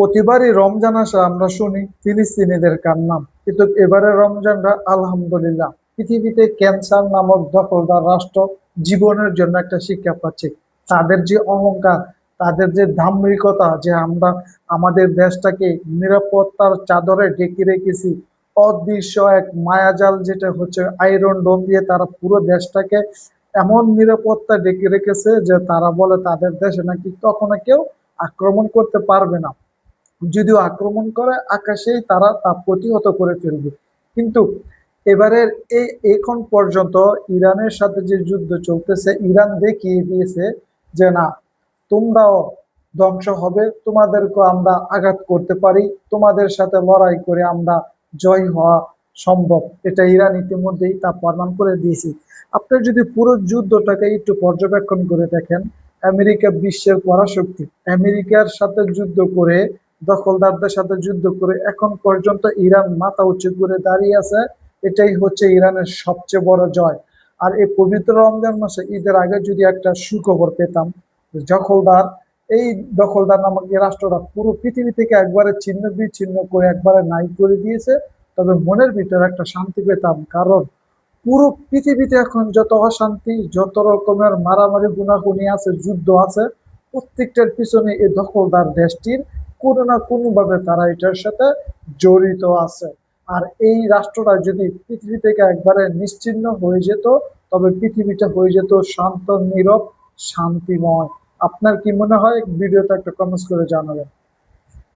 প্রতিবারই রমজান আসে আমরা শুনি ফিলিস্তিনিদের কান্না, কিন্তু এবারে রমজানটা আলহামদুলিল্লাহ পৃথিবীতে ক্যান্সার নামক দখলদার রাষ্ট্র জীবনের জন্য একটা শিক্ষা পাচ্ছে। তাদের যে অহংকার, তাদের যে ধার্মিকতা, যে আমরা আমাদের দেশটাকে নিরাপত্তার চাদরে ঢেকে রেখেছি, অদৃশ্য এক মায়াজাল যেটা হচ্ছে আয়রন ডোম দিয়ে তারা পুরো দেশটাকে এমন নিরাপত্তা ঢেকে রেখেছে যে তারা বলে তাদের দেশে নাকি কখনো কেউ আক্রমণ করতে পারবে না। যদিও আক্রমণ করে আকাশেই তারা তা প্রতিহত করে ফেলবে। কিন্তু এবারের এই এখন পর্যন্ত ইরানের সাথে যে যুদ্ধ চলতেছে, ইরান দেখিয়ে দিয়েছে যে না, তোমরাও ধ্বংস হবে, তোমাদেরকে আমরা আঘাত করতে পারি, তোমাদের সাথে লড়াই করে আমরা জয় হওয়া সম্ভব। এটা ইরান ইতিমধ্যেই তা প্রমাণ করে দিয়েছে। আপনি যদি পুরো যুদ্ধটাকে একটু পর্যবেক্ষণ করে দেখেন, আমেরিকা বিশ্বের পরাশক্তি, আমেরিকার সাথে যুদ্ধ করে, দখলদারদের সাথে যুদ্ধ করে এখন পর্যন্ত ইরান মাথা উঁচু করে দাঁড়িয়ে আছে। এটাই হচ্ছে ইরানের সবচেয়ে বড় জয়। আর এই পবিত্র রমজান মাসে ঈদের আগে যদি একটা সুখবর পেতাম, দখলদার এই দখলদার নামক এই রাষ্ট্রটা পুরো পৃথিবী থেকে একবারে ছিন্ন বিচ্ছিন্ন করে একবারে নাই করে দিয়েছে, তবে মনের ভিতরে একটা শান্তি পেতাম। কারণ পুরো পৃথিবীতে এখন যত অশান্তি, যত রকমের মারামারি গুনাগুনি আছে, যুদ্ধ আছে, প্রত্যেকটার পিছনে এই দখলদার দেশটির কোনো না কোনো ভাবে তারা এটার সাথে জড়িত আছে। আর এই রাষ্ট্রটা যদি পৃথিবী থেকে একবারে নিশ্চিহ্ন হয়ে যেত, তবে পৃথিবীটা হয়ে যেত শান্ত, নীরব, শান্তিময়। আপনার কি মনে হয়? ভিডিওতে একটা কমেন্টস করে জানাবেন।